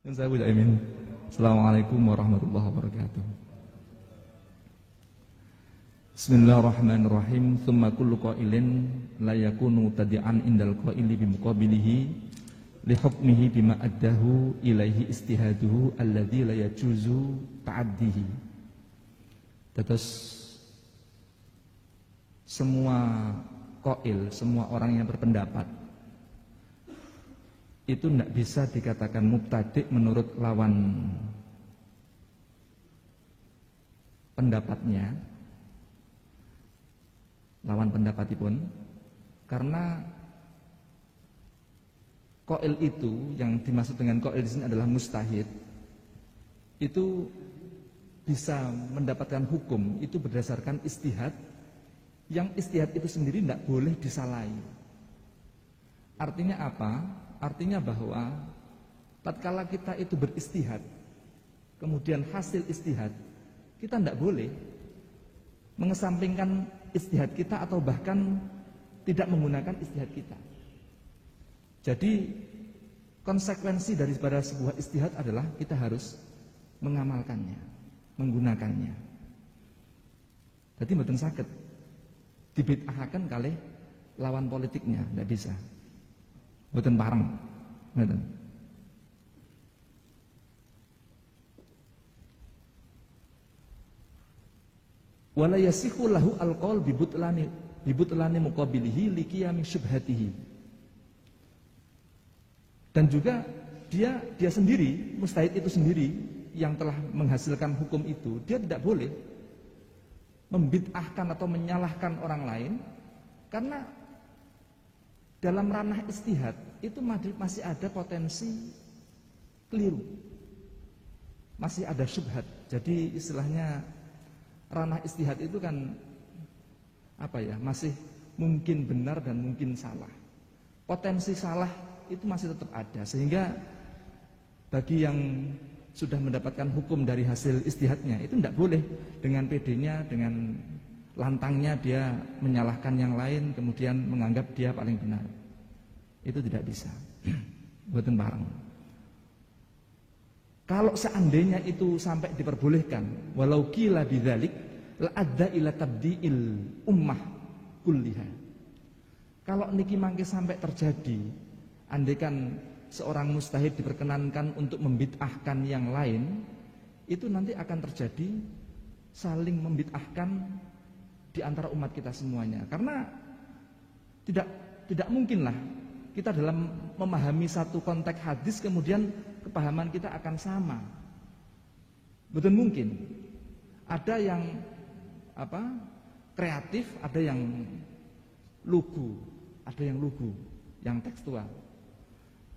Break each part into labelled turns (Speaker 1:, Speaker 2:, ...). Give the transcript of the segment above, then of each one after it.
Speaker 1: Assalamualaikum warahmatullahi wabarakatuh. Bismillahirrahmanirrahim. Tsumma kullu qailin la yakunu tadi'an indal qaili bi muqabilihi li hukmihi bima addahu ilaihi istihaduhu alladzi la yajuzu ta'addihi. Terus semua qail, semua orang yang berpendapat itu tidak bisa dikatakan mubtadi' menurut lawan pendapatnya, lawan pendapatipun, karena qail itu yang dimaksud dengan qail di sini adalah mustahid, itu bisa mendapatkan hukum itu berdasarkan istihad, yang istihad itu sendiri tidak boleh disalahi. Artinya apa? Artinya bahwa tatkala kita itu beristihad, kemudian hasil istihad, kita tidak boleh mengesampingkan istihad kita atau bahkan tidak menggunakan istihad kita. Jadi konsekuensi daripada sebuah istihad adalah kita harus mengamalkannya, menggunakannya. Jadi mboten saged dibid'ahaken kalih lawan politiknya, tidak bisa. Mboten pareng, ngoten. Wala yasihu lahu alqaul bibutlani muqabilihi liqiyami syubhatihi. Dan juga dia sendiri, mustahid itu sendiri yang telah menghasilkan hukum itu, dia tidak boleh membid'ahkan atau menyalahkan orang lain, karena dalam ranah istihad itu masih ada potensi keliru, masih ada syubhat. Jadi istilahnya ranah istihad itu kan apa ya, masih mungkin benar dan mungkin salah. Potensi salah itu masih tetap ada, sehingga bagi yang sudah mendapatkan hukum dari hasil istihadnya itu tidak boleh dengan PD-nya, dengan lantangnya dia menyalahkan yang lain, kemudian menganggap dia paling benar. Itu tidak bisa. Mboten pareng. Kalau seandainya itu sampai diperbolehkan, walau qila bidzalik la adda ila tabdiil ummah kulliha. Kalau niki mangke sampai terjadi, andaikan seorang mustahid diperkenankan untuk membid'ahkan yang lain, itu nanti akan terjadi saling membid'ahkan di antara umat kita semuanya. Karena tidak mungkinlah kita dalam memahami satu konteks hadis kemudian kepahaman kita akan sama. Betul mungkin. Ada yang kreatif, ada yang lugu, yang tekstual.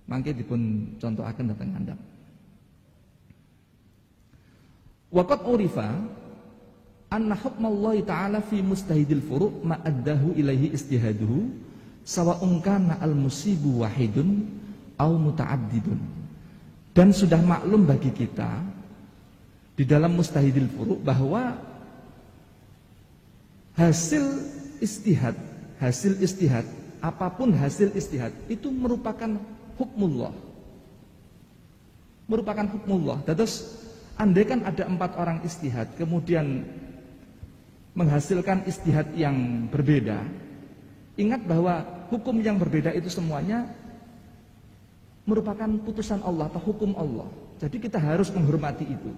Speaker 1: Mangke dipun contohaken dhateng ngandhap. Waqad urifa anna hukmallahi ta'ala fi mustahidil furu' ma addahu ilaihi istihaduhu sawa'un kana al-musibu wahidun au muta'addidun. Dan sudah maklum bagi kita di dalam mustahidil furu' bahwa hasil istihad, apapun hasil istihad itu merupakan hukmullah. Merupakan hukmullah. Terus andaikan ada 4 orang istihad kemudian menghasilkan istihad yang berbeda, ingat bahwa hukum yang berbeda itu semuanya merupakan putusan Allah atau hukum Allah. Jadi kita harus menghormati itu.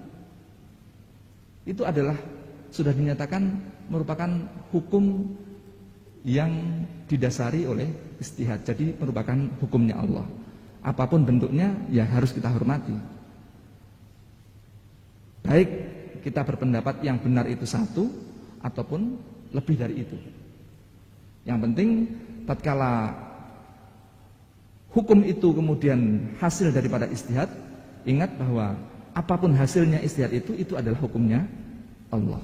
Speaker 1: Itu adalah sudah dinyatakan merupakan hukum yang didasari oleh istihad. Jadi merupakan hukumnya Allah. Apapun bentuknya ya harus kita hormati. Baik kita berpendapat yang benar itu satu ataupun lebih dari itu. Yang penting tatkala hukum itu kemudian hasil daripada istihad, ingat bahwa apapun hasilnya istihad itu adalah hukumnya Allah.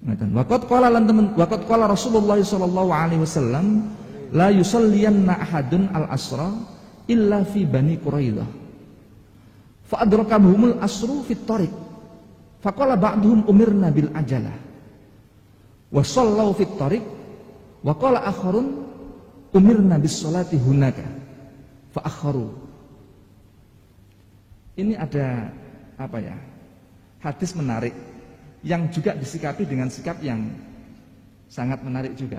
Speaker 1: Waqad qala Rasulullah sallallahu alaihi wasallam la yusalliyanna ahadun al-asra illa fi Bani Quraidah. Fa adrakahumul asru fit tariq. Faqala ba'duhum umirna bil ajalah. Wa sallau fit tariq wa qala akharun umirna bis salati hunaka fa akharu. ini ada hadis menarik yang juga disikapi dengan sikap yang sangat menarik juga.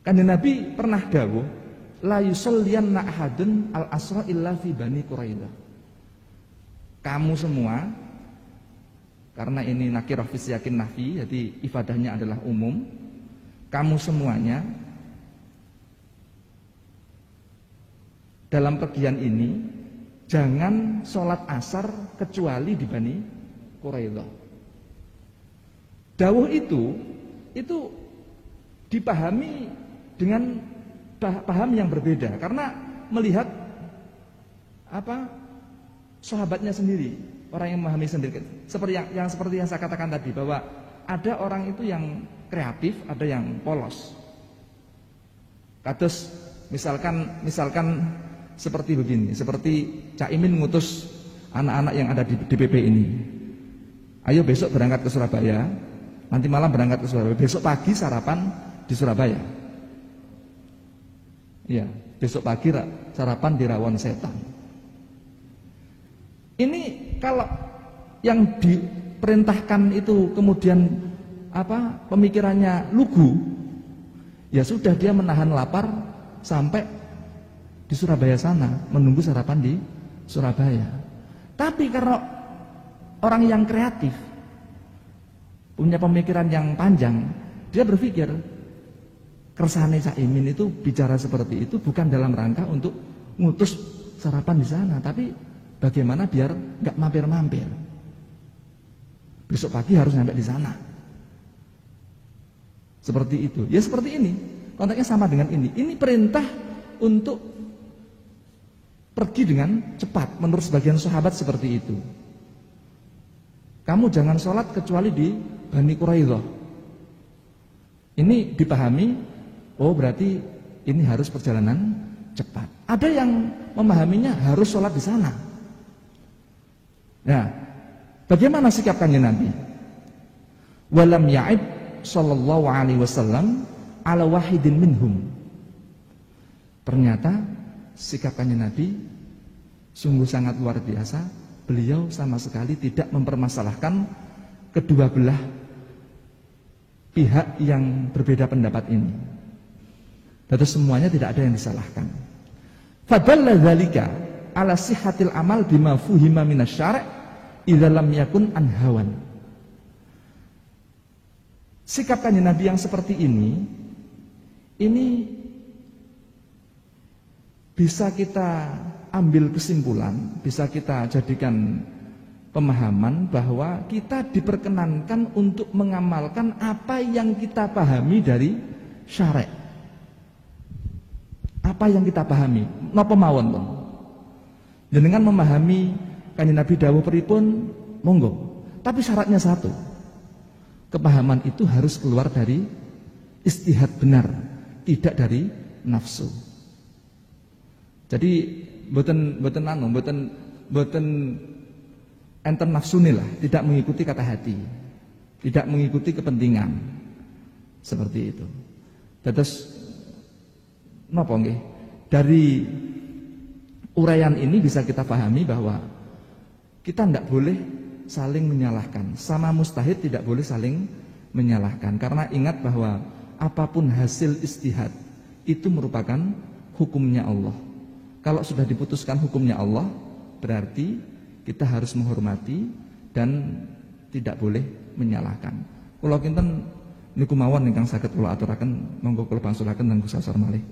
Speaker 1: Kanjeng Nabi pernah dawuh, la yusalliyanna ahadun al-asra illa fi Bani Quraidah. Kamu semua, karena ini nakirah fi siyakin nafi, jadi ifadahnya adalah umum. Kamu semuanya dalam pergian ini jangan sholat asar kecuali di Bani Quraidah. Dawuh itu dipahami dengan paham yang berbeda karena melihat sahabatnya sendiri, orang yang memahami sendiri. Seperti yang saya katakan tadi, bahwa ada orang itu yang kreatif, ada yang polos. Kados misalkan seperti begini, seperti Cak Imin ngutus anak-anak yang ada di DPP ini. Ayo besok berangkat ke Surabaya, nanti malam berangkat ke Surabaya, besok pagi sarapan di Surabaya. Ya, besok pagi sarapan di Rawon Setan. Ini kalau yang diperintahkan itu kemudian pemikirannya lugu, ya sudah, dia menahan lapar sampai di Surabaya sana, menunggu sarapan di Surabaya. Tapi karena orang yang kreatif, punya pemikiran yang panjang, dia berpikir kersane Cak Imin itu bicara seperti itu bukan dalam rangka untuk ngutus sarapan di sana, tapi bagaimana biar nggak mampir-mampir. Besok pagi harus nyampe di sana. Seperti itu. Ya seperti ini. Konteksnya sama dengan ini. Ini perintah untuk pergi dengan cepat. Menurut sebagian sahabat seperti itu. Kamu jangan sholat kecuali di Bani Quraidah. Ini dipahami, oh berarti ini harus perjalanan cepat. Ada yang memahaminya harus sholat di sana. Nah, bagaimana sikap kanjeng Nabi? Walam ya'ib sallallahu alaihi wasallam ala wahidin minhum. Ternyata sikap kanjeng Nabi sungguh sangat luar biasa. Beliau sama sekali tidak mempermasalahkan kedua belah pihak yang berbeda pendapat ini. Terus semuanya tidak ada yang disalahkan. Fadalla dzalika ala sihhatil amal bima fuhima minasyari' idza lam yakun an hawan. Sikap kanjeng Nabi yang seperti ini bisa kita ambil kesimpulan, bisa kita jadikan pemahaman bahwa kita diperkenankan untuk mengamalkan apa yang kita pahami dari syar'i. Apa yang kita pahami, napa mawon pun. Jenengan memahami kanjeng Nabi dawuh pripun, monggo. Tapi syaratnya satu. Kepahaman itu harus keluar dari istihad benar, tidak dari nafsu. Jadi mboten enten nafsune lah, tidak mengikuti kata hati, tidak mengikuti kepentingan. Seperti itu. Terus napa nggih? Dari uraian ini bisa kita pahami bahwa kita tidak boleh saling menyalahkan. Sama mustahid tidak boleh saling menyalahkan. Karena ingat bahwa apapun hasil istihad itu merupakan hukumnya Allah. Kalau sudah diputuskan hukumnya Allah, berarti kita harus menghormati dan tidak boleh menyalahkan. Kula kinten niku mawon ingkang saged kula aturaken, monggo kula pangsulaken nanggo sasar malih.